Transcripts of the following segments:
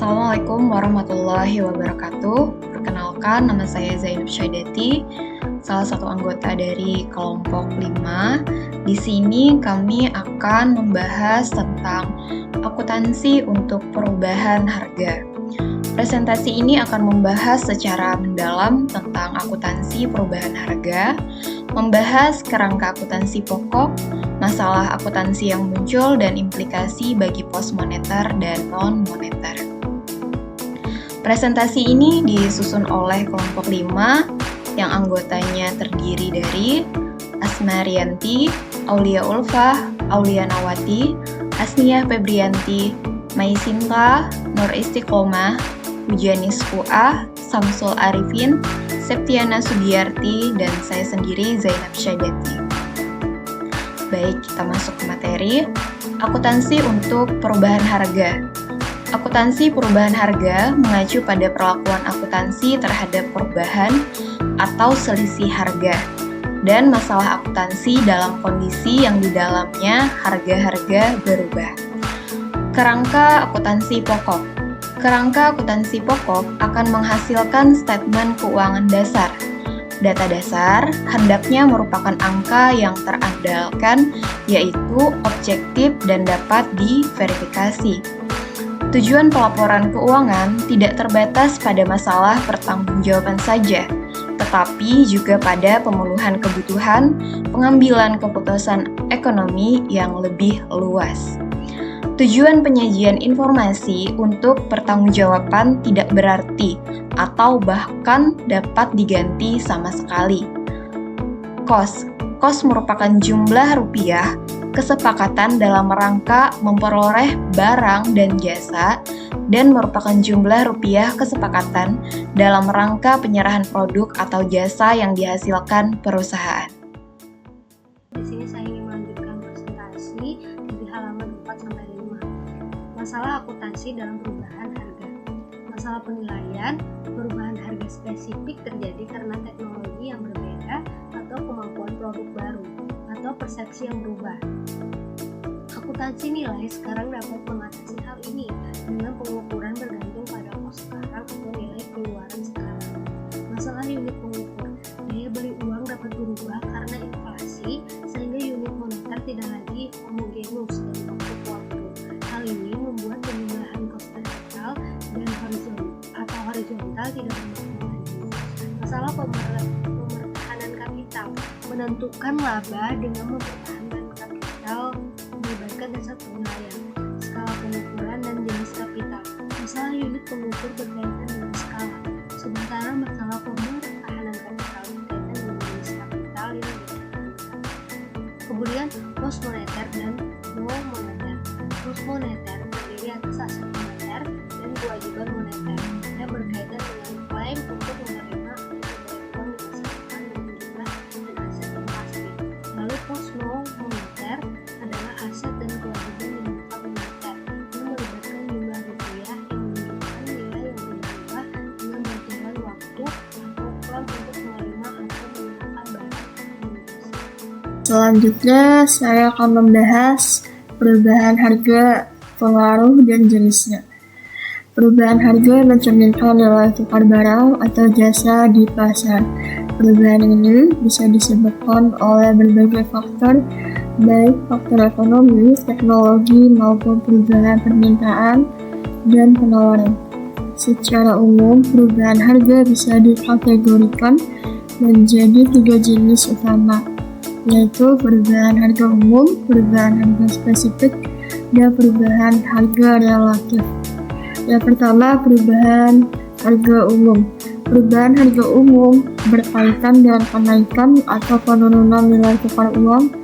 Assalamualaikum warahmatullahi wabarakatuh. Perkenalkan, nama saya Zainab Syadati, salah satu anggota dari kelompok 5. Di sini kami akan membahas tentang akuntansi untuk perubahan harga. Presentasi ini akan membahas secara mendalam tentang akuntansi perubahan harga, membahas kerangka akuntansi pokok, masalah akuntansi yang muncul dan implikasi bagi pos moneter dan non-moneter. Presentasi ini disusun oleh kelompok 5 yang anggotanya terdiri dari Asma Rianti, Aulia Ulfah, Aulia Nawati, Asnia Febrianti, Mai Sinta, Nur Istiqomah, Hujanis Fuah, Samsul Arifin, Septiana Sugiyarti, dan saya sendiri Zainab Syadati. Baik, kita masuk ke materi. Akuntansi untuk perubahan harga. Akuntansi perubahan harga mengacu pada perlakuan akuntansi terhadap perubahan atau selisih harga dan masalah akuntansi dalam kondisi yang di dalamnya harga-harga berubah. Kerangka akuntansi pokok. Kerangka akuntansi pokok akan menghasilkan statement keuangan dasar. Data dasar hendaknya merupakan angka yang terandalkan, yaitu objektif dan dapat diverifikasi. Tujuan pelaporan keuangan tidak terbatas pada masalah pertanggungjawaban saja, tetapi juga pada pemenuhan kebutuhan pengambilan keputusan ekonomi yang lebih luas. Tujuan penyajian informasi untuk pertanggungjawaban tidak berarti atau bahkan dapat diganti sama sekali. Kos merupakan jumlah rupiah kesepakatan dalam rangka memperoleh barang dan jasa dan merupakan jumlah rupiah kesepakatan dalam rangka penyerahan produk atau jasa yang dihasilkan perusahaan. Di sini saya ingin melanjutkan presentasi di halaman 4 sampai 5. Masalah akuntansi dalam perubahan harga. Masalah penilaian perubahan harga spesifik terjadi karena teknologi yang berbeda atau kemampuan produk baru atau persepsi yang berubah. Akuntansi nilai sekarang dapat mengatasi hal ini dengan pengukuran bergantung pada kos sekarang atau nilai keluaran sekarang. Masalah unit pengukur. Daya beli uang dapat berubah karena inflasi sehingga unit moneter tidak lagi homogenus dalam waktu. Hal ini membuat penjumlahan kos vertikal dan horizontal tidak bermakna lagi. Masalah pemertahanan kapital. Menentukan laba dengan mempertahankan kapital melibatkan dasar penilaian, skala pengukuran, dan jenis kapital. Masalah unit pengukur berkaitan dengan skala, sementara masalah pemertahanan kapital berkaitan dengan jenis kapital yang dipertahankan. Kemudian pos moneter dan non moneter. Pos moneter terdiri atas aset moneter dan kewajiban moneter yang berkaitan dengan klaim untuk menerima uang dihasilkan dengan jumlah dan aset yang pasti. Lalu pos non moneter adalah aset dan kewajiban yang berupa moneter yang melibatkan jumlah rupiah yang menunjukkan nilai yang berubah dengan berjalan waktu atau klaim untuk menerima atau menggunakan barang dan jasa. Selanjutnya, saya akan membahas perubahan harga, pengaruh, dan jenisnya. Perubahan harga mencerminkan nilai tukar barang atau jasa di pasar. Perubahan ini bisa disebabkan oleh berbagai faktor, baik faktor ekonomi, teknologi, maupun perubahan permintaan dan penawaran. Secara umum, perubahan harga bisa dikategorikan menjadi 3 jenis utama, yaitu perubahan harga umum, perubahan harga spesifik, dan perubahan harga relatif. Yang pertama, perubahan harga umum. Perubahan harga umum berkaitan dengan kenaikan atau penurunan nilai tukar uang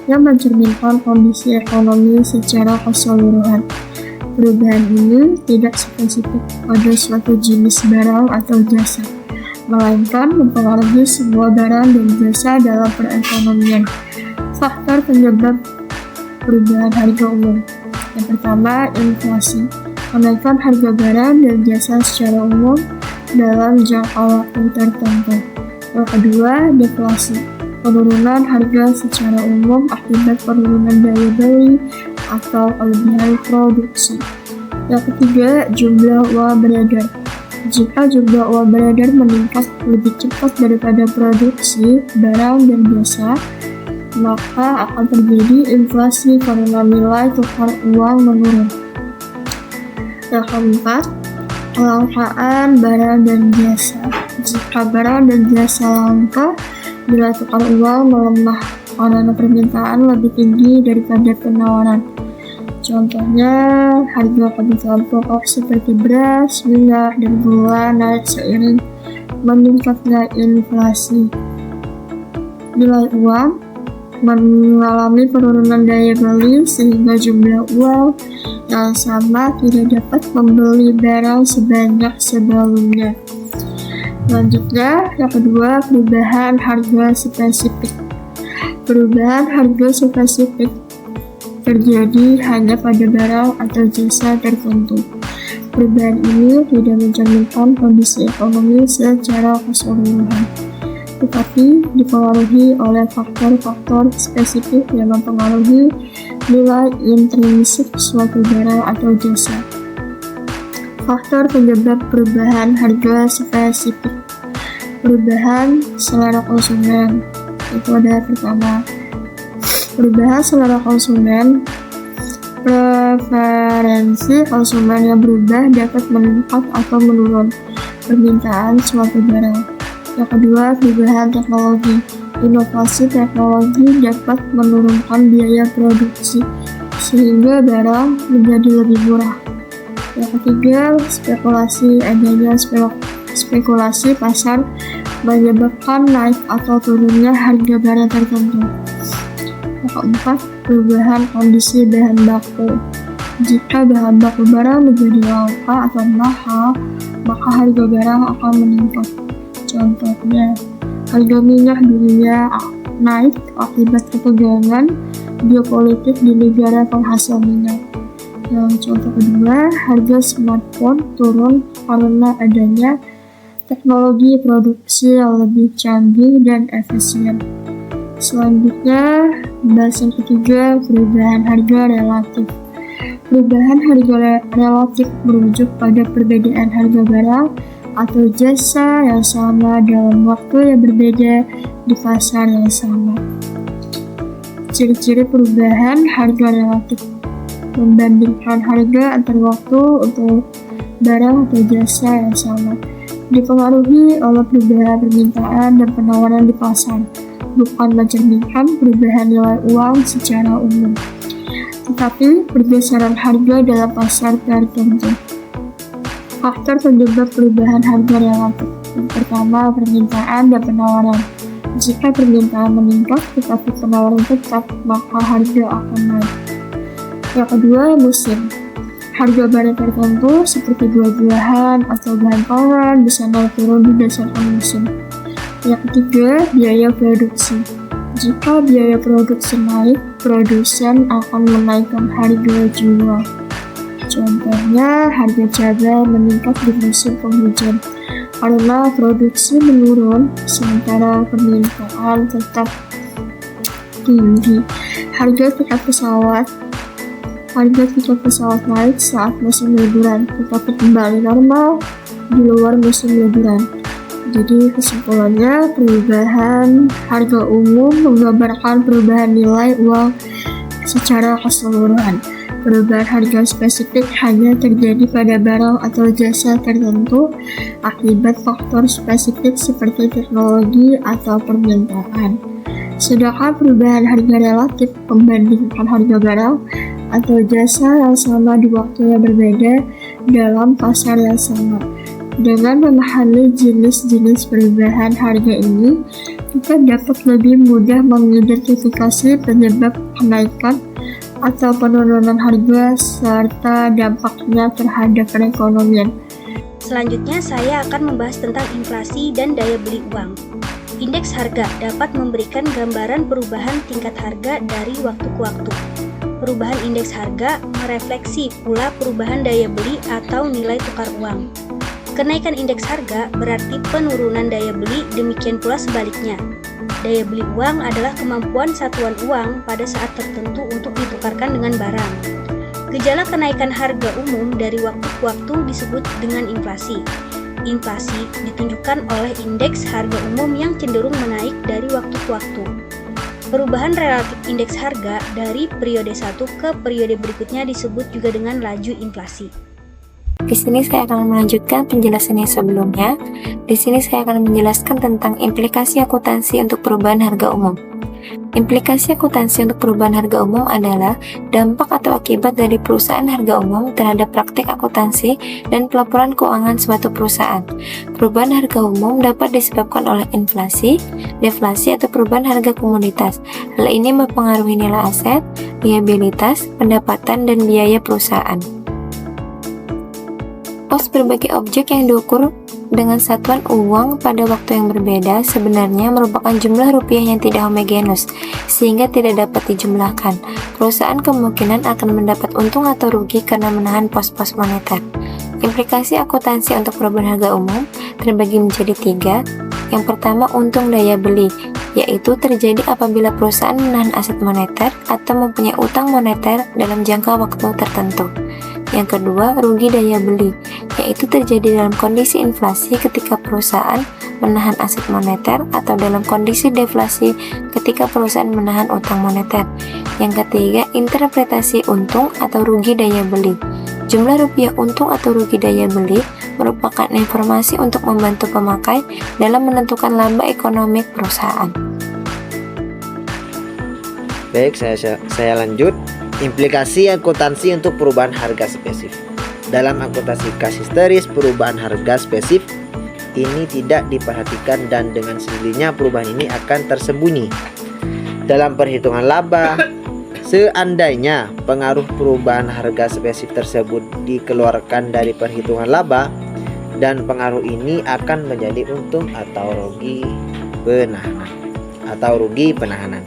yang mencerminkan kondisi ekonomi secara keseluruhan. Perubahan ini tidak spesifik pada suatu jenis barang atau jasa, melainkan mempengaruhi semua barang dan jasa dalam perekonomian. Faktor penyebab perubahan harga umum. Yang pertama, inflasi. Kenaikan harga barang dan jasa secara umum dalam jangka waktu tertentu. Yang kedua, deflasi. Penurunan harga secara umum akibat penurunan daya beli atau kelebihan produksi. Yang ketiga, jumlah uang beredar. Jika jumlah uang beredar meningkat lebih cepat daripada produksi barang dan jasa, maka akan terjadi inflasi karena nilai tukar uang menurun. Yang keempat, kelangkaan barang dan jasa. Jika barang dan jasa langka, nilai tukar uang melemah karena permintaan lebih tinggi daripada penawaran. Contohnya, harga kebutuhan pokok seperti beras, minyak, dan gula naik seiring meningkatnya inflasi. Nilai uang mengalami penurunan daya beli sehingga jumlah uang yang sama tidak dapat membeli barang sebanyak sebelumnya. Selanjutnya, yang kedua, perubahan harga spesifik. Perubahan harga spesifik terjadi hanya pada barang atau jasa tertentu. Perubahan ini tidak mencerminkan kondisi ekonomi secara keseluruhan, tetapi dipengaruhi oleh faktor-faktor spesifik yang mempengaruhi nilai intrinsik suatu barang atau jasa. Faktor penyebab perubahan harga spesifik. Perubahan selera konsumen. Itu ada pertama, perubahan selera konsumen. Preferensi konsumen yang berubah dapat meningkat atau menurun permintaan suatu barang. Yang kedua, perubahan teknologi. Inovasi teknologi dapat menurunkan biaya produksi sehingga barang menjadi lebih murah. Yang ketiga, spekulasi. Adanya spekulasi pasar menyebabkan naik atau turunnya harga barang tertentu. Yang keempat, perubahan kondisi bahan baku. Jika bahan baku barang menjadi langka atau mahal, maka harga barang akan meningkat. Contohnya, harga minyak dunia naik akibat ketegangan geopolitik di negara penghasil minyak. Yang contoh kedua, harga smartphone turun karena adanya teknologi produksi yang lebih canggih dan efisien. Selanjutnya, bahasan ketiga, perubahan harga relatif. Perubahan harga relatif merujuk pada perbedaan harga barang atau jasa yang sama dalam waktu yang berbeda di pasar yang sama. Ciri-ciri perubahan harga relatif: membandingkan harga antar waktu untuk barang atau jasa yang sama, dipengaruhi oleh perubahan permintaan dan penawaran di pasar, bukan mencerminkan perubahan nilai uang secara umum, tetapi pergeseran harga dalam pasar tertentu. Faktor penyebab perubahan harga relatif. Yang pertama, permintaan dan penawaran. Jika permintaan meningkat tetapi penawaran tetap, maka harga akan naik. Yang kedua, musim. Harga barang tertentu seperti buah-buahan atau bahan pangan bisa naik turun berdasarkan musim. Yang ketiga, biaya produksi. Jika biaya produksi naik, produsen akan menaikkan harga jual. Contohnya, harga cabai meningkat di musim penghujan karena produksi menurun sementara permintaan tetap tinggi. Harga tiket pesawat naik saat musim liburan, tetapi kembali normal di luar musim liburan. Jadi kesimpulannya, perubahan harga umum menggambarkan perubahan nilai uang secara keseluruhan. Perubahan harga spesifik hanya terjadi pada barang atau jasa tertentu akibat faktor spesifik seperti teknologi atau permintaan. Sedangkan perubahan harga relatif membandingkan harga barang atau jasa yang sama di waktu yang berbeda dalam pasar yang sama. Dengan memahami jenis-jenis perubahan harga ini, kita dapat lebih mudah mengidentifikasi penyebab kenaikan atau penurunan harga serta dampaknya terhadap perekonomian. Selanjutnya saya akan membahas tentang inflasi dan daya beli uang. Indeks harga dapat memberikan gambaran perubahan tingkat harga dari waktu ke waktu. Perubahan indeks harga merefleksi pula perubahan daya beli atau nilai tukar uang. Kenaikan indeks harga berarti penurunan daya beli, demikian pula sebaliknya. Daya beli uang adalah kemampuan satuan uang pada saat tertentu untuk ditukarkan dengan barang. Gejala kenaikan harga umum dari waktu ke waktu disebut dengan inflasi. Inflasi ditunjukkan oleh indeks harga umum yang cenderung menaik dari waktu ke waktu. Perubahan relatif indeks harga dari periode satu ke periode berikutnya disebut juga dengan laju inflasi. Di sini saya akan melanjutkan penjelasan yang sebelumnya. Di sini saya akan menjelaskan tentang implikasi akuntansi untuk perubahan harga umum. Implikasi akuntansi untuk perubahan harga umum adalah dampak atau akibat dari perusahaan harga umum terhadap praktik akuntansi dan pelaporan keuangan suatu perusahaan. Perubahan harga umum dapat disebabkan oleh inflasi, deflasi, atau perubahan harga komoditas. Hal ini mempengaruhi nilai aset, liabilitas, pendapatan, dan biaya perusahaan. Kos berbagai objek yang diukur dengan satuan uang pada waktu yang berbeda sebenarnya merupakan jumlah rupiah yang tidak homogenus, sehingga tidak dapat dijumlahkan. Perusahaan kemungkinan akan mendapat untung atau rugi karena menahan pos-pos moneter. Implikasi akuntansi untuk perubahan harga umum terbagi menjadi 3. Yang pertama, untung daya beli, yaitu terjadi apabila perusahaan menahan aset moneter atau mempunyai utang moneter dalam jangka waktu tertentu. Yang kedua, rugi daya beli, yaitu terjadi dalam kondisi inflasi ketika perusahaan menahan aset moneter atau dalam kondisi deflasi ketika perusahaan menahan utang moneter. Yang ketiga, interpretasi untung atau rugi daya beli. Jumlah rupiah untung atau rugi daya beli merupakan informasi untuk membantu pemakai dalam menentukan laba ekonomi perusahaan. Baik, saya lanjut. Implikasi akuntansi untuk perubahan harga spesifik. Dalam akuntansi kas histeris, perubahan harga spesifik ini tidak diperhatikan dan dengan sendirinya perubahan ini akan tersembunyi dalam perhitungan laba. Seandainya pengaruh perubahan harga spesifik tersebut dikeluarkan dari perhitungan laba, dan pengaruh ini akan menjadi untung atau rugi penahanan.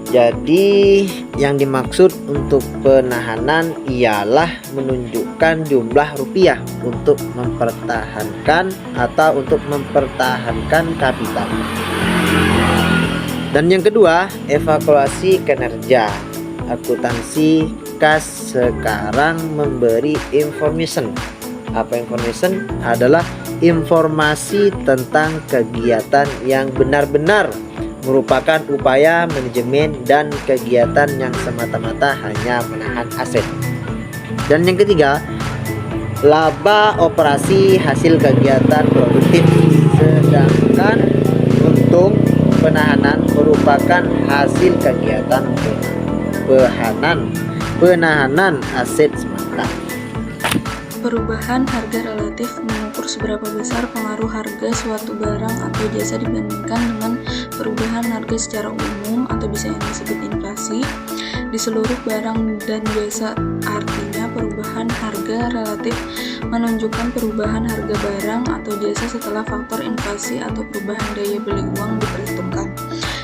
Jadi yang dimaksud untuk penahanan ialah menunjukkan jumlah rupiah untuk mempertahankan kapital. Dan yang kedua, evaluasi kinerja. Akuntansi kas sekarang memberi information. Apa information? Adalah informasi tentang kegiatan yang benar-benar merupakan upaya manajemen dan kegiatan yang semata-mata hanya menahan aset. Dan yang ketiga, laba operasi hasil kegiatan produktif, sedangkan untung penahanan merupakan hasil kegiatan penahanan aset semata. Perubahan harga relatif mengukur seberapa besar pengaruh harga suatu barang atau jasa dibandingkan dengan perubahan harga secara umum atau bisa yang disebut inflasi di seluruh barang dan jasa. Artinya perubahan harga relatif menunjukkan perubahan harga barang atau jasa setelah faktor inflasi atau perubahan daya beli uang diperhitungkan,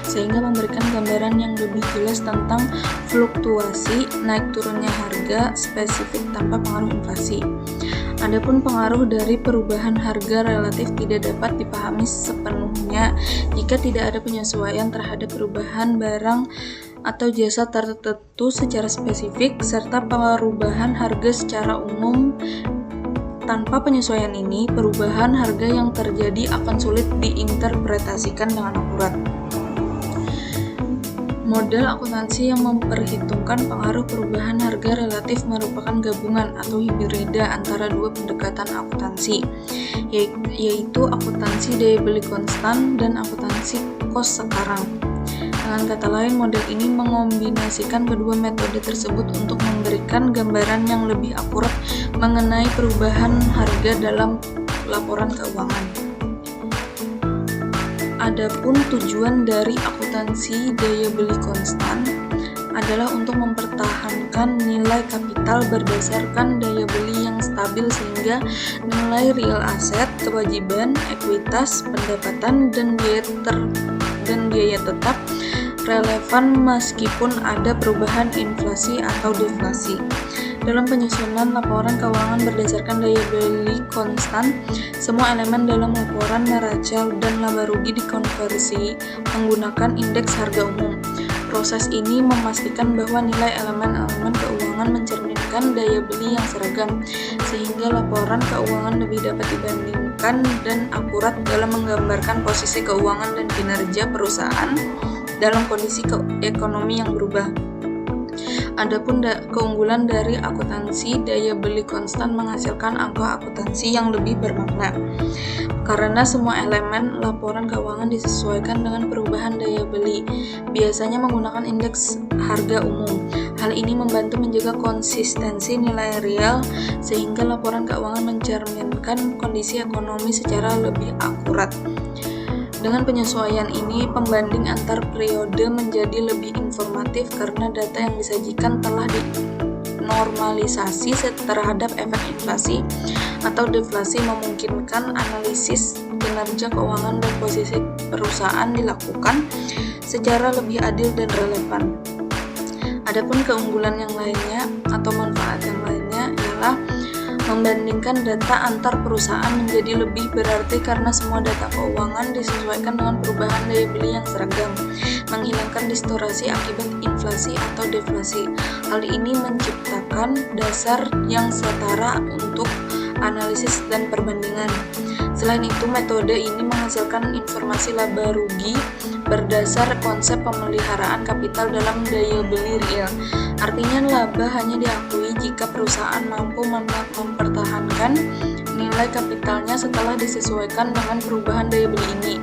sehingga memberikan gambaran yang lebih jelas tentang fluktuasi naik turunnya harga spesifik tanpa pengaruh inflasi. Adapun pengaruh dari perubahan harga relatif tidak dapat dipahami sepenuhnya jika tidak ada penyesuaian terhadap perubahan barang atau jasa tertentu secara spesifik, serta perubahan harga secara umum. Tanpa penyesuaian ini, perubahan harga yang terjadi akan sulit diinterpretasikan dengan akurat. Model akuntansi yang memperhitungkan pengaruh perubahan harga relatif merupakan gabungan atau hibrida antara dua pendekatan akuntansi, yaitu akuntansi daya beli konstan dan akuntansi kos sekarang. Dengan kata lain, model ini mengombinasikan kedua metode tersebut untuk memberikan gambaran yang lebih akurat mengenai perubahan harga dalam laporan keuangan. Adapun tujuan dari akuntansi daya beli konstan adalah untuk mempertahankan nilai kapital berdasarkan daya beli yang stabil sehingga nilai real aset, kewajiban, ekuitas, pendapatan, dan biaya tetap relevan meskipun ada perubahan inflasi atau deflasi. Dalam penyusunan laporan keuangan berdasarkan daya beli konstan, semua elemen dalam laporan neraca dan laba rugi dikonversi menggunakan indeks harga umum. Proses ini memastikan bahwa nilai elemen-elemen keuangan mencerminkan daya beli yang seragam, sehingga laporan keuangan lebih dapat dibandingkan dan akurat dalam menggambarkan posisi keuangan dan kinerja perusahaan dalam kondisi ekonomi yang berubah. Adapun keunggulan dari akuntansi daya beli konstan menghasilkan angka akuntansi yang lebih bermakna. Karena semua elemen laporan keuangan disesuaikan dengan perubahan daya beli, biasanya menggunakan indeks harga umum. Hal ini membantu menjaga konsistensi nilai real sehingga laporan keuangan mencerminkan kondisi ekonomi secara lebih akurat. Dengan penyesuaian ini, pembanding antar periode menjadi lebih informatif karena data yang disajikan telah dinormalisasi terhadap efek inflasi atau deflasi, memungkinkan analisis kinerja keuangan dan posisi perusahaan dilakukan secara lebih adil dan relevan. Adapun keunggulan yang lainnya atau manfaat yang lainnya ialah membandingkan data antar perusahaan menjadi lebih berarti karena semua data keuangan disesuaikan dengan perubahan daya beli yang seragam, menghilangkan distorsi akibat inflasi atau deflasi. Hal ini menciptakan dasar yang setara untuk analisis dan perbandingan. Selain itu, metode ini menghasilkan informasi laba rugi berdasar konsep pemeliharaan kapital dalam daya beli real. Artinya laba hanya diakui jika perusahaan mampu mempertahankan nilai kapitalnya setelah disesuaikan dengan perubahan daya beli ini.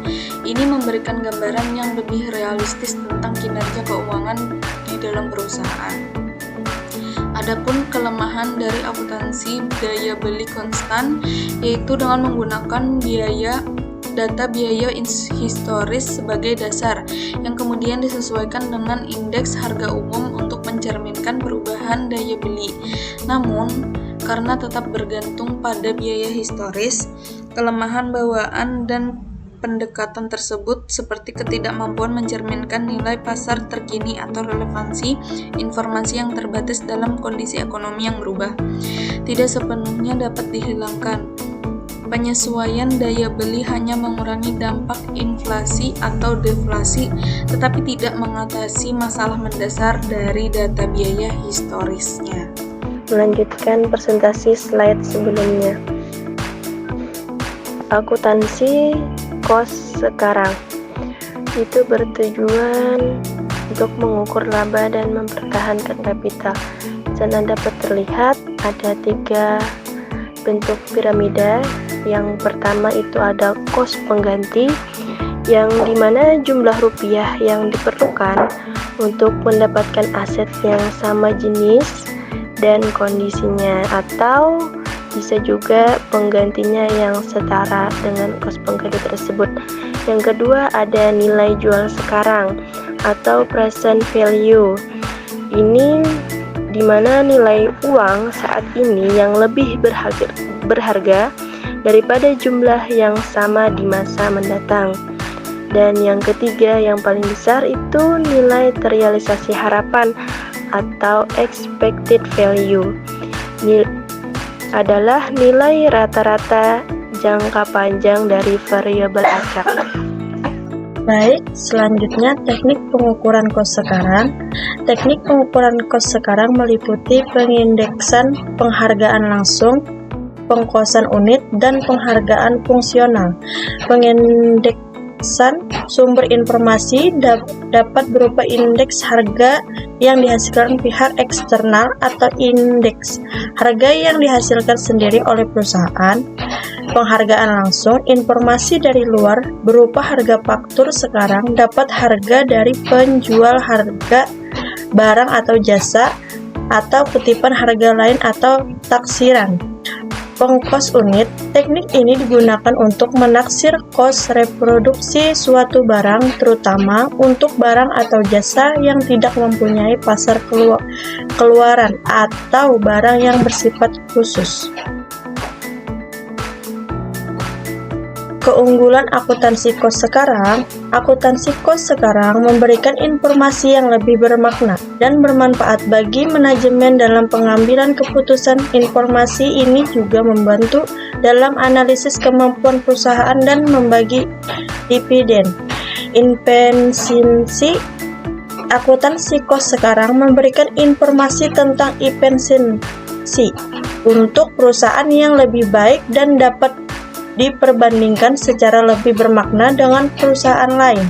Ini memberikan gambaran yang lebih realistis tentang kinerja keuangan di dalam perusahaan. Adapun kelemahan dari akuntansi daya beli konstan yaitu dengan menggunakan data biaya historis sebagai dasar yang kemudian disesuaikan dengan indeks harga umum untuk mencerminkan perubahan daya beli. Namun, karena tetap bergantung pada biaya historis, kelemahan bawaan dan pendekatan tersebut seperti ketidakmampuan mencerminkan nilai pasar terkini atau relevansi informasi yang terbatas dalam kondisi ekonomi yang berubah tidak sepenuhnya dapat dihilangkan. Penyesuaian daya beli hanya mengurangi dampak inflasi atau deflasi, tetapi tidak mengatasi masalah mendasar dari data biaya historisnya. Melanjutkan presentasi slide sebelumnya. Akuntansi kos sekarang itu bertujuan untuk mengukur laba dan mempertahankan kapital. Sana dapat terlihat ada 3 bentuk piramida. Yang pertama itu ada kos pengganti, yang dimana jumlah rupiah yang diperlukan untuk mendapatkan aset yang sama jenis dan kondisinya, atau bisa juga penggantinya yang setara dengan kos pengganti tersebut. Yang kedua ada nilai jual sekarang atau present value. Ini dimana nilai uang saat ini yang lebih berharga daripada jumlah yang sama di masa mendatang. Dan yang ketiga yang paling besar itu nilai terrealisasi harapan atau expected value. Adalah nilai rata-rata jangka panjang dari variabel acak. Baik, selanjutnya teknik pengukuran kos sekarang. Teknik pengukuran kos sekarang meliputi pengindeksan penghargaan langsung, pengkosan unit, dan penghargaan fungsional. Pengindeksan sumber informasi dapat berupa indeks harga yang dihasilkan pihak eksternal atau indeks harga yang dihasilkan sendiri oleh perusahaan. Penghargaan langsung, informasi dari luar berupa harga faktur sekarang, dapat harga dari penjual harga barang atau jasa, atau kutipan harga lain atau taksiran. Pengkos unit, teknik ini digunakan untuk menaksir kos reproduksi suatu barang, terutama untuk barang atau jasa yang tidak mempunyai pasar keluaran atau barang yang bersifat khusus. Keunggulan akuntansi kos sekarang memberikan informasi yang lebih bermakna dan bermanfaat bagi manajemen dalam pengambilan keputusan. Informasi ini juga membantu dalam analisis kemampuan perusahaan dan membagi dividen. akuntansi kos sekarang memberikan informasi tentang efisiensi untuk perusahaan yang lebih baik dan dapat diperbandingkan secara lebih bermakna dengan perusahaan lain.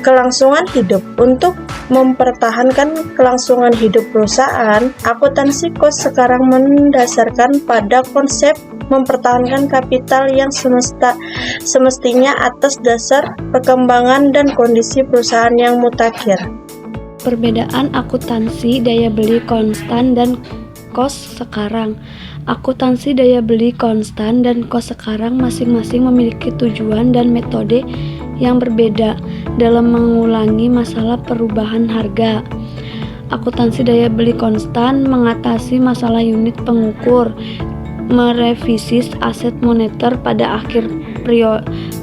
Kelangsungan hidup. Untuk mempertahankan kelangsungan hidup perusahaan, akuntansi kos sekarang mendasarkan pada konsep mempertahankan kapital yang semestinya atas dasar perkembangan dan kondisi perusahaan yang mutakhir. Perbedaan akuntansi daya beli konstan dan kos sekarang. Akuntansi daya beli konstan dan kos sekarang masing-masing memiliki tujuan dan metode yang berbeda dalam mengulangi masalah perubahan harga. Akuntansi daya beli konstan mengatasi masalah unit pengukur, merevisi aset moneter pada akhir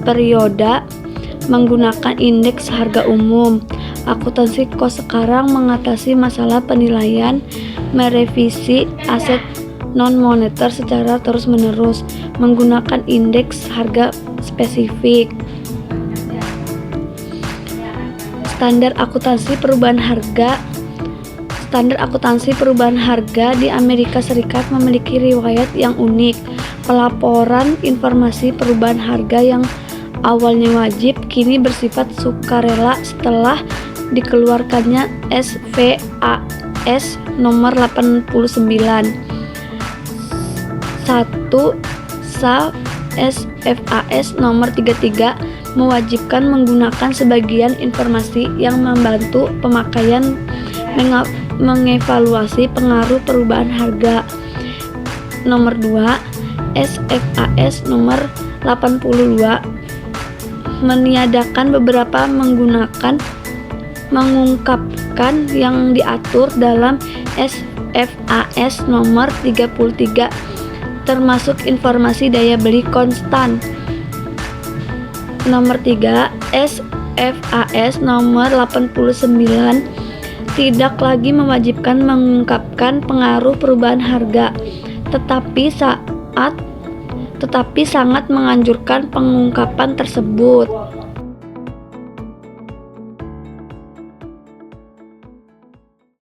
periode menggunakan indeks harga umum. Akuntansi kos sekarang mengatasi masalah penilaian, merevisi aset non-moneter secara terus-menerus menggunakan indeks harga spesifik. Standar akuntansi perubahan harga. Standar akuntansi perubahan harga di Amerika Serikat memiliki riwayat yang unik. Pelaporan informasi perubahan harga yang awalnya wajib kini bersifat sukarela setelah dikeluarkannya SFAS nomor 89. 1. SFAS nomor 33 mewajibkan menggunakan sebagian informasi yang membantu pemakaian mengevaluasi pengaruh perubahan harga. Nomor 2, SFAS nomor 82 meniadakan beberapa mengungkapkan yang diatur dalam SFAS nomor 33 termasuk informasi daya beli konstan. Nomor 3, SFAS nomor 89 tidak lagi mewajibkan mengungkapkan pengaruh perubahan harga, tetapi sangat menganjurkan pengungkapan tersebut.